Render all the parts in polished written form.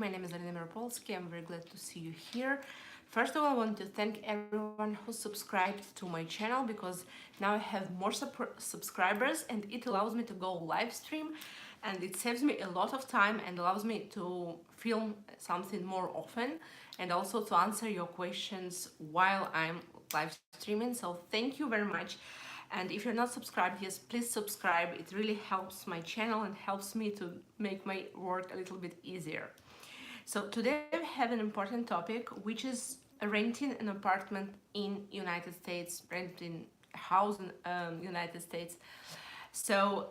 My name is Alina Miropolsky. I'm very glad to see you here. First of all, I want to thank everyone who subscribed to my channel because now I have more subscribers and it allows me to go live stream and it saves me a lot of time and allows me to film something more often and also to answer your questions while I'm live streaming. So thank you very much. And if you're not subscribed, yes, please subscribe. It really helps my channel and helps me to make my work a little bit easier. So today we have an important topic, which is renting an apartment in United States, renting a house in United States. So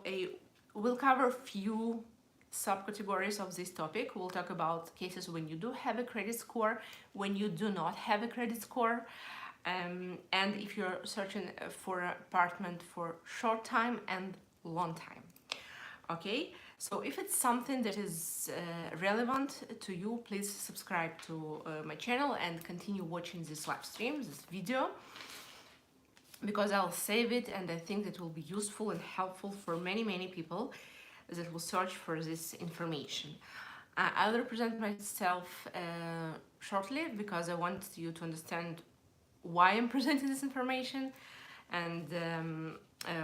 we'll cover a few subcategories of this topic. We'll talk about cases when you do have a credit score, when you do not have a credit score, and if you're searching for an apartment for short time and long time. Okay, so if it's something that is relevant to you, please subscribe to my channel and continue watching this live stream, this video, because I'll save it and I think it will be useful and helpful for many people that will search for this information. I'll represent myself shortly because I want you to understand why I'm presenting this information and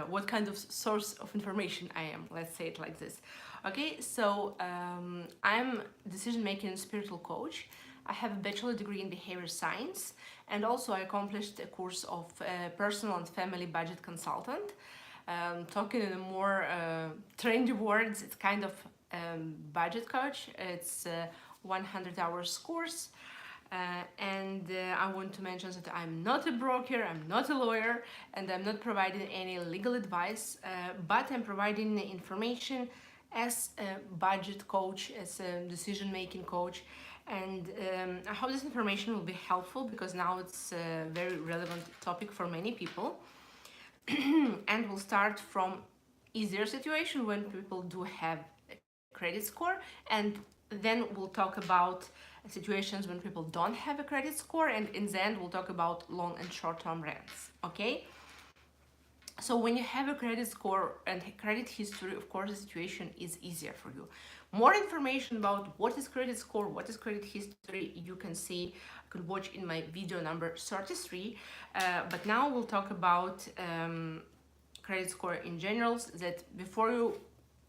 what kind of source of information I am, let's say it like this. Okay, so I'm decision-making and spiritual coach. I have a bachelor degree in behavior science and also I accomplished a course of personal and family budget consultant. Talking in a more trendy words, it's kind of budget coach. It's a 100 hours course. I want to mention that I'm not a broker, I'm not a lawyer, and I'm not providing any legal advice, but I'm providing information as a budget coach, as a decision-making coach, and I hope this information will be helpful because now it's a very relevant topic for many people. And we'll start from easier situation when people do have a credit score, and then we'll talk about situations when people don't have a credit score, and in the end we'll talk about long and short-term rents. Okay, so when you have a credit score and credit history, of course the situation is easier for you. More information about what is credit score, what is credit history, you can see, you can watch in my video number 33, but now we'll talk about credit score in general, that before you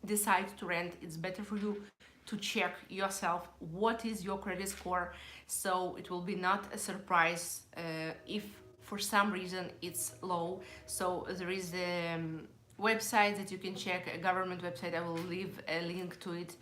decide to rent, it's better for you to check yourself what is your credit score, so it will be not a surprise if for some reason it's low. So there is a website that you can check, a government website. I will leave a link to it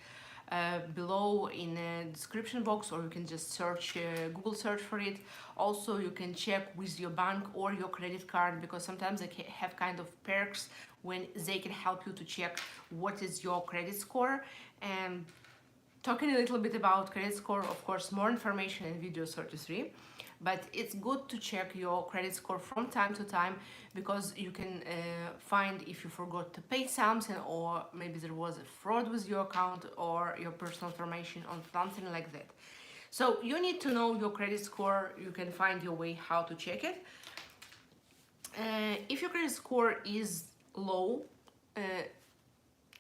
below in the description box, or you can just search Google search for it. Also you can check with your bank or your credit card, because sometimes they have kind of perks when they can help you to check what is your credit score. And talking a little bit about credit score, of course, more information in video 33, but it's good to check your credit score from time to time, because you can find if you forgot to pay something, or maybe there was a fraud with your account or your personal information on something like that. So you need to know your credit score. You can find your way how to check it. If your credit score is low,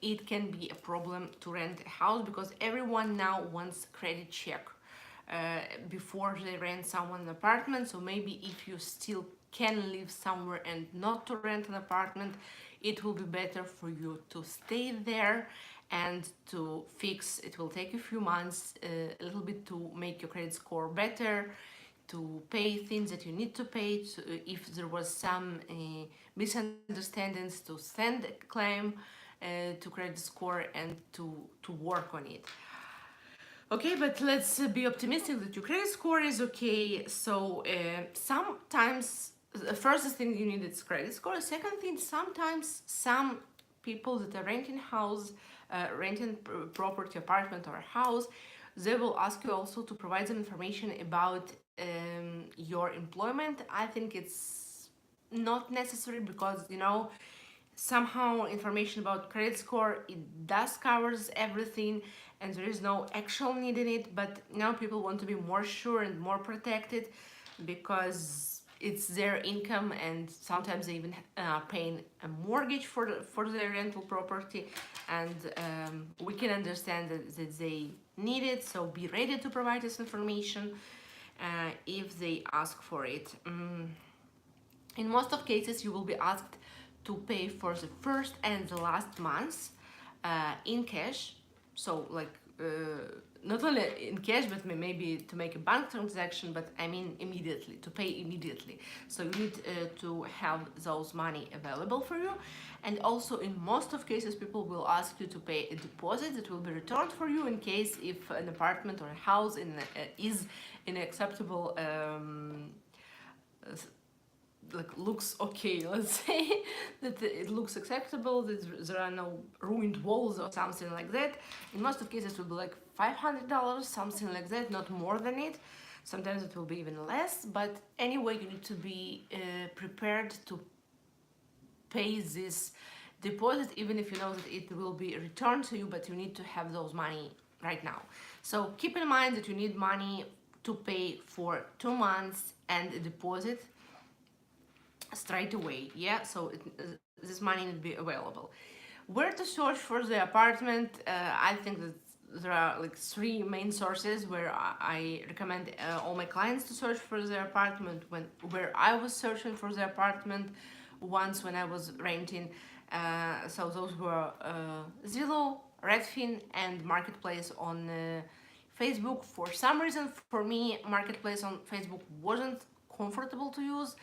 it can be a problem to rent a house, because everyone now wants credit check before they rent someone an apartment. So maybe if you still can live somewhere and not to rent an apartment, it will be better for you to stay there and to fix. It will take a few months, a little bit, to make your credit score better, to pay things that you need to pay, if there was some misunderstandings, to send a claim to credit score and to work on it. Okay, but let's be optimistic that your credit score is okay. So sometimes the first thing you need is credit score. The second thing, sometimes some people that are renting house, renting property, apartment or house, they will ask you also to provide them information about your employment. I think it's not necessary, because you know, somehow information about credit score, it does covers everything and there is no actual need in it. But now people want to be more sure and more protected, because it's their income, and sometimes they even paying a mortgage for their rental property, and we can understand that they need it, so be ready to provide this information if they ask for it. In most of cases, you will be asked to pay for the first and the last months in cash, so like not only in cash, but maybe to make a bank transaction, but I mean immediately, to pay immediately. So you need to have those money available for you. And also in most of cases, people will ask you to pay a deposit that will be returned for you in case if an apartment or a house is in acceptable like looks okay, let's say that it looks acceptable, that there are no ruined walls or something like that. In most of cases it will be like $500, something like that, not more than it. Sometimes it will be even less, but anyway, you need to be prepared to pay this deposit, even if you know that it will be returned to you, but you need to have those money right now. So keep in mind that you need money to pay for 2 months and a deposit straight away. Yeah, so this money will be available. Where to search for the apartment? I think that there are like 3 main sources where I recommend all my clients to search for their apartment. Where I was searching for the apartment once when I was renting, so those were Zillow, Redfin, and Marketplace on Facebook. For some reason, for me, Marketplace on Facebook wasn't comfortable to use,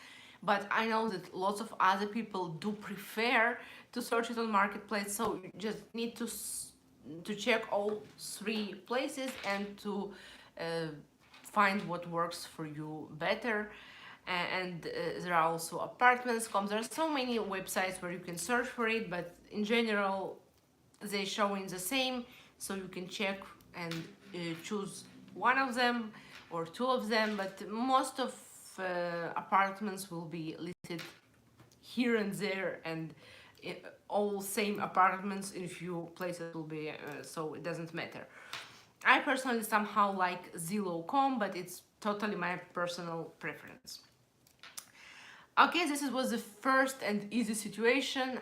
but I know that lots of other people do prefer to search it on Marketplace, so you just need to check all 3 places and to find what works for you better. And there are also apartments.com. There are so many websites where you can search for it, but in general they show in the same, so you can check and choose one of them or 2 of them, but most of apartments will be listed here and there, and all same apartments in few places will be, so it doesn't matter. I personally somehow like Zillow.com, but it's totally my personal preference. Okay, this was the first and easy situation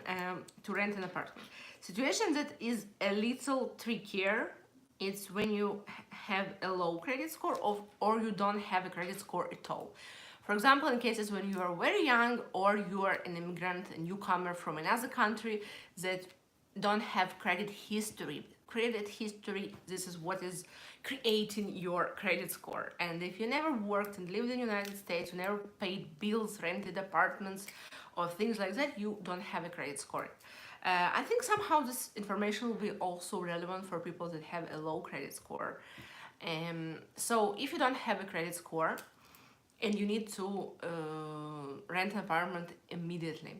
to rent an apartment. Situation that is a little trickier, it's when you have a low credit score or you don't have a credit score at all. For example, in cases when you are very young or you are an immigrant, a newcomer from another country that don't have credit history. Credit history, this is what is creating your credit score. And if you never worked and lived in the United States, you never paid bills, rented apartments, or things like that, you don't have a credit score. I think somehow this information will be also relevant for people that have a low credit score. So if you don't have a credit score and you need to rent an apartment immediately,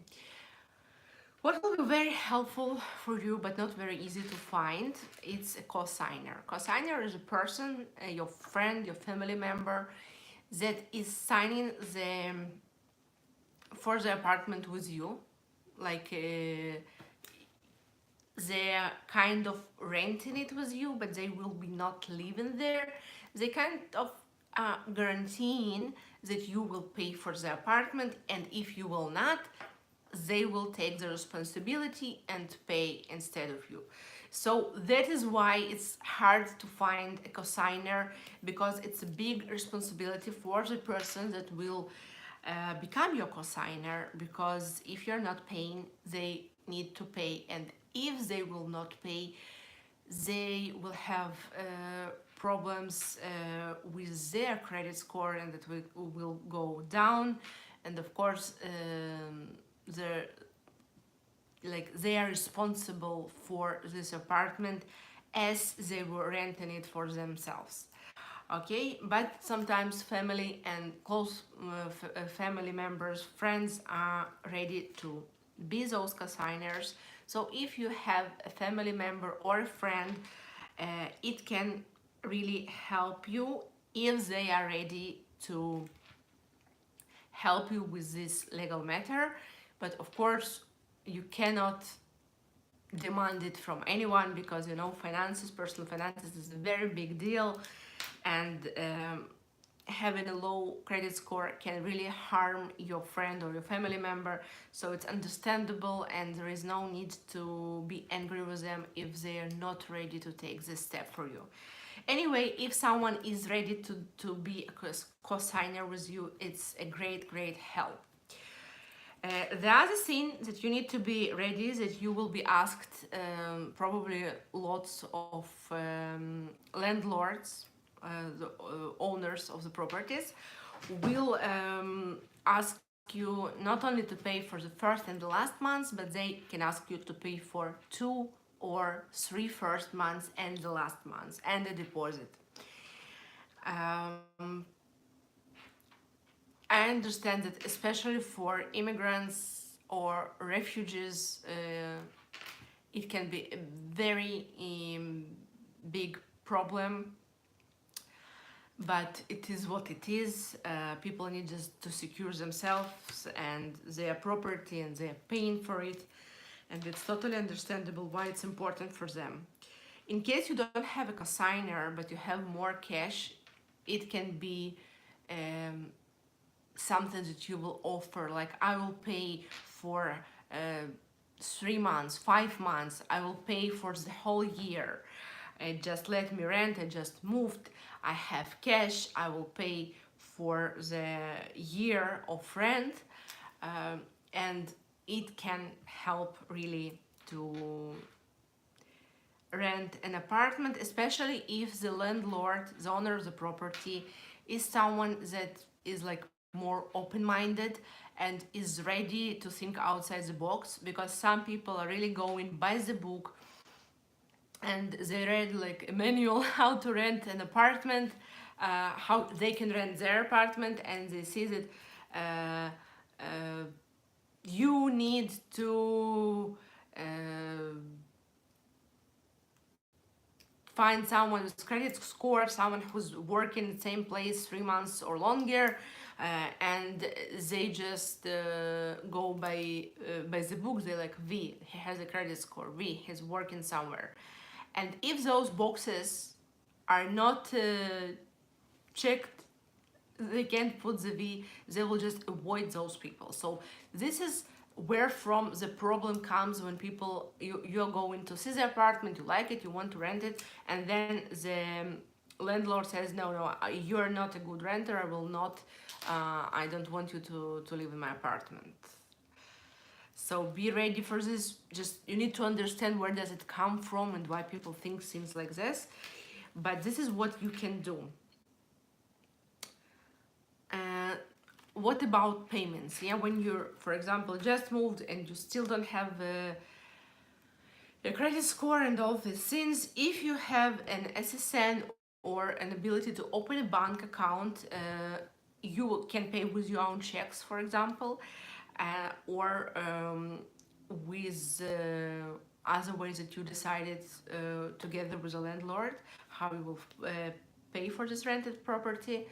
what will be very helpful for you but not very easy to find, it's a cosigner. Cosigner is a person, your friend, your family member, that is signing for the apartment with you. Like they're kind of renting it with you, but they will be not living there. They kind of guaranteeing that you will pay for the apartment, and if you will not, they will take the responsibility and pay instead of you. So that is why it's hard to find a cosigner, because it's a big responsibility for the person that will become your cosigner, because if you're not paying, they need to pay, and if they will not pay, they will have problems with their credit score, and that will go down. And of course they are responsible for this apartment as they were renting it for themselves. Okay, but sometimes family and close family members, friends are ready to be those cosigners. So if you have a family member or a friend, it can really help you if they are ready to help you with this legal matter. But of course, you cannot demand it from anyone, because you know, finances, personal finances is a very big deal, and having a low credit score can really harm your friend or your family member, so it's understandable and there is no need to be angry with them if they are not ready to take this step for you. Anyway, if someone is ready to be a co-signer with you, it's a great help. The other thing that you need to be ready is that you will be asked, probably lots of landlords, the owners of the properties, will ask you not only to pay for the first and the last months, but they can ask you to pay for 2 or 3 first months and the last months and the deposit. I understand that especially for immigrants or refugees, it can be a very big problem, but it is what it is. People need just to secure themselves and their property, and they're paying for it, and it's totally understandable why it's important for them. In case you don't have a cosigner but you have more cash, it can be something that you will offer, like I will pay for 3 months, 5 months, I will pay for the whole year. Just let me rent, I just moved, I have cash, I will pay for the year of rent, and it can help really to rent an apartment, especially if the landlord, the owner of the property, is someone that is like more open-minded and is ready to think outside the box, because some people are really going by the book and they read like a manual how to rent an apartment, how they can rent their apartment, and they see that you need to find someone with credit score, someone who's working in the same place 3 months or longer, and they just go by the book. They're like, V, he has a credit score, V, he's working somewhere. And if those boxes are not checked, they can't put the V, they will just avoid those people. So this is where from the problem comes, when people, you're going to see the apartment, you like it, you want to rent it, and then the landlord says, no, you're not a good renter, I will not, I don't want you to live in my apartment. So be ready for this. Just, you need to understand where does it come from and why people think things like this. But this is what you can do. What about payments? Yeah, when you're, for example, just moved and you still don't have a credit score and all these things, if you have an SSN or an ability to open a bank account, you can pay with your own checks, for example, or with other ways that you decided together with a landlord how you will pay for this rented property.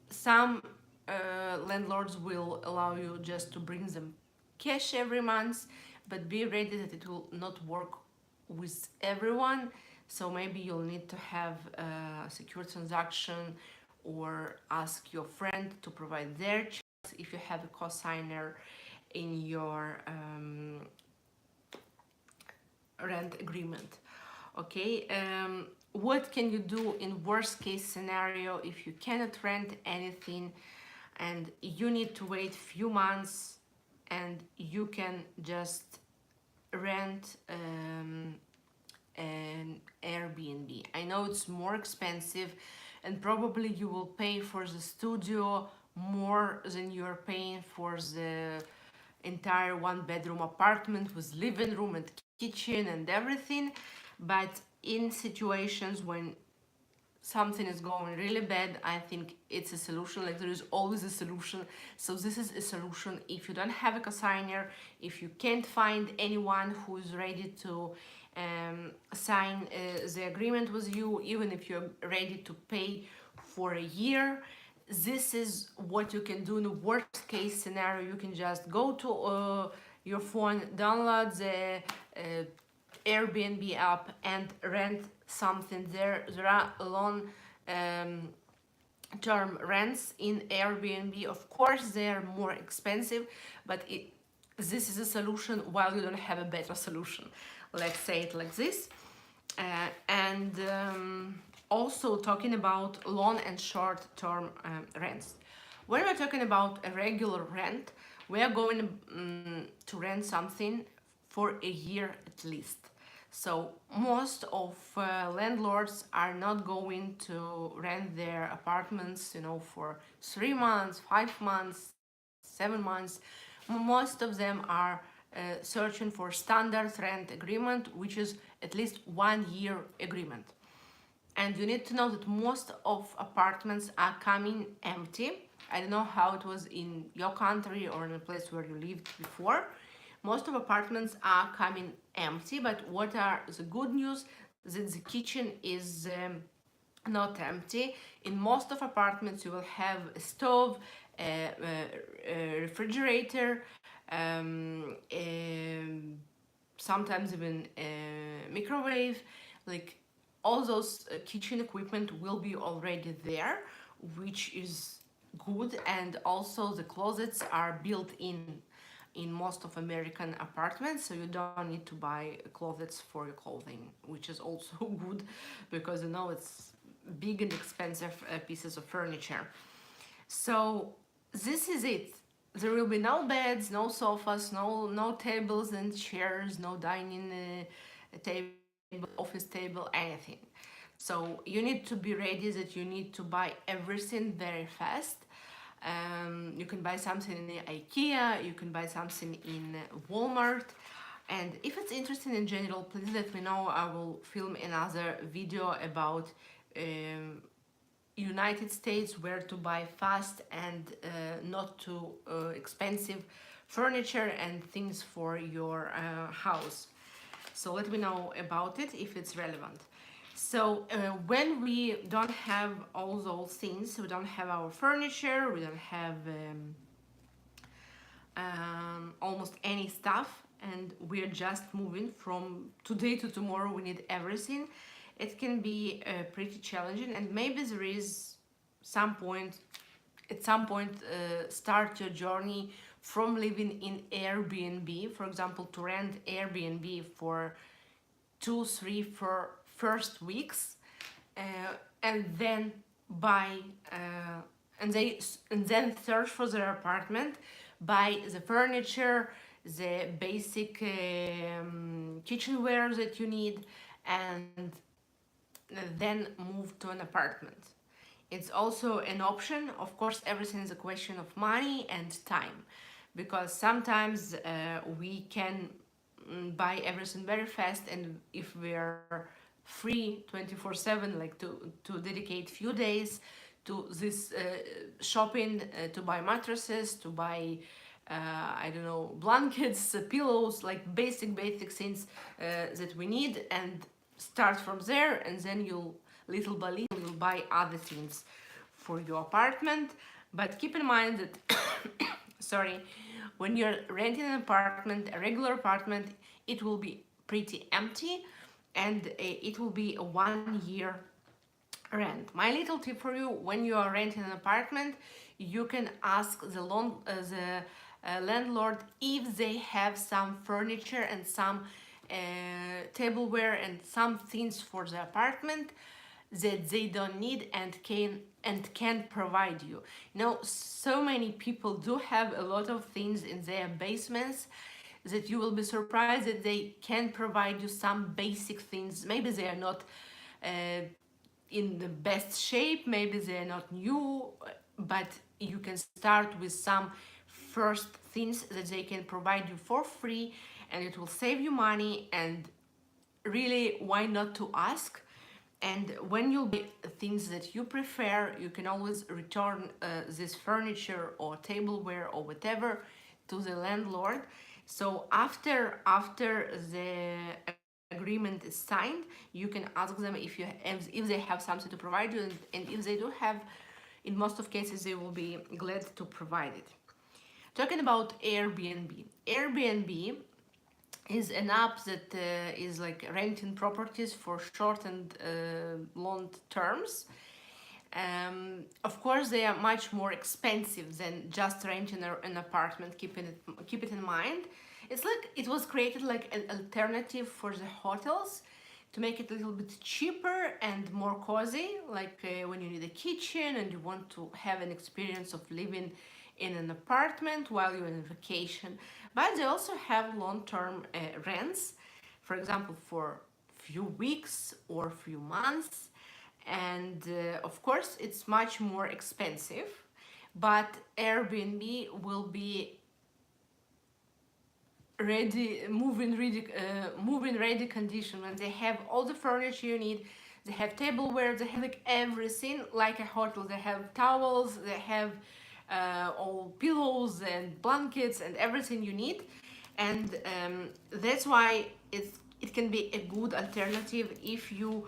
Some landlords will allow you just to bring them cash every month, but be ready that it will not work with everyone. So maybe you'll need to have a secure transaction or ask your friend to provide their checks if you have a co-signer in your rent agreement. Okay, what can you do in worst case scenario if you cannot rent anything and you need to wait few months and you can just rent an Airbnb? I know it's more expensive and probably you will pay for the studio more than you're paying for the entire 1-bedroom apartment with living room and kitchen and everything. But in situations when something is going really bad, I think it's a solution. Like, there is always a solution. So this is a solution. If you don't have a cosigner, if you can't find anyone who is ready to sign the agreement with you, even if you're ready to pay for a year, this is what you can do in the worst case scenario. You can just go to your phone, download the Airbnb app and rent something there. There are term rents in Airbnb. Of course, they are more expensive, but this is a solution while you don't have a better solution. Let's say it like this. And also talking about long and short-term rents. When we're talking about a regular rent, we are going to rent something for a year at least. So most of landlords are not going to rent their apartments, for 3 months, 5 months, 7 months. Most of them are searching for standard rent agreement, which is at least 1 year agreement. And you need to know that most of apartments are coming empty. I don't know how it was in your country or in a place where you lived before. Most of apartments are coming empty, but what are the good news? That the kitchen is not empty. In most of apartments you will have a stove, a refrigerator, sometimes even a microwave. Like all those kitchen equipment will be already there, which is good. And also the closets are built in most of American apartments, so you don't need to buy closets for your clothing, which is also good because it's big and expensive pieces of furniture. So this is it. There will be no beds, no sofas, no tables and chairs, no dining table, office table, anything. So you need to be ready that you need to buy everything very fast. You can buy something in IKEA, you can buy something in Walmart. And if it's interesting in general, please let me know. I will film another video about United States, where to buy fast and not too expensive furniture and things for your house. So let me know about it if it's relevant. So when we don't have all those things, we don't have our furniture, we don't have almost any stuff, and we're just moving from today to tomorrow, we need everything. It can be pretty challenging, and maybe there is at some point start your journey from living in Airbnb, for example, to rent Airbnb for 2, 3, 4 first weeks, and then buy and then search for their apartment, buy the furniture, the basic kitchenware that you need, and then move to an apartment. It's also an option. Of course, everything is a question of money and time, because sometimes we can buy everything very fast, and if we're free 24/7, like to dedicate few days to this shopping, to buy mattresses, to buy I don't know, blankets, pillows, like basic things that we need, and start from there, and then you'll little by little you'll buy other things for your apartment. But keep in mind that sorry, when you're renting an apartment, a regular apartment, it will be pretty empty, and it will be a 1 year rent. My little tip for you: when you are renting an apartment, you can ask the landlord if they have some furniture and some tableware and some things for the apartment that they don't need and can provide you. So many people do have a lot of things in their basements that you will be surprised that they can provide you some basic things. Maybe they are not in the best shape, maybe they are not new, but you can start with some first things that they can provide you for free, and it will save you money. And really, why not to ask? And when you buy things that you prefer, you can always return this furniture or tableware or whatever to the landlord. So after the agreement is signed, you can ask them if they have something to provide you, and if they do have, in most of cases they will be glad to provide it. Talking about Airbnb. Airbnb is an app that is like renting properties for short and long terms. Of course, they are much more expensive than just renting an apartment. Keep it in mind. It's like it was created like an alternative for the hotels to make it a little bit cheaper and more cozy, like when you need a kitchen and you want to have an experience of living in an apartment while you're on vacation. But they also have long-term rents, for example, for few weeks or few months. And of course, it's much more expensive, but Airbnb will be moving ready condition when they have all the furniture you need. They have tableware, they have like everything like a hotel. They have towels, they have all pillows and blankets and everything you need. And that's why it can be a good alternative if you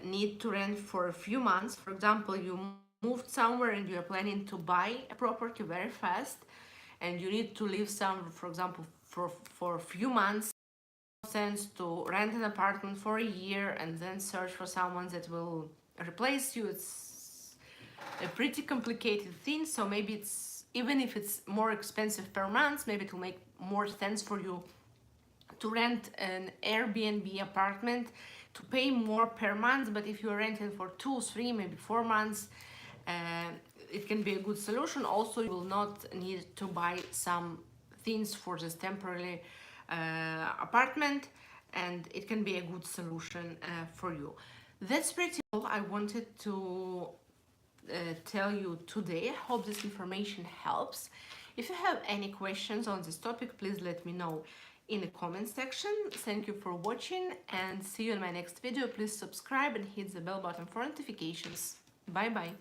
need to rent for a few months. For example, you moved somewhere and you're planning to buy a property very fast, and you need to live somewhere, for example, for a few months. Sense to rent an apartment for a year and then search for someone that will replace you. It's a pretty complicated thing, so maybe it's, even if it's more expensive per month, maybe it will make more sense for you to rent an Airbnb apartment, to pay more per month. But if you're renting for 2, 3, maybe 4 months, it can be a good solution. Also, you will not need to buy some things for this temporary apartment, and it can be a good solution for you. That's pretty all I wanted to tell you today. I hope this information helps. If you have any questions on this topic, please let me know in the comment section. Thank you for watching, and see you in my next video. Please subscribe and hit the bell button for notifications. Bye bye.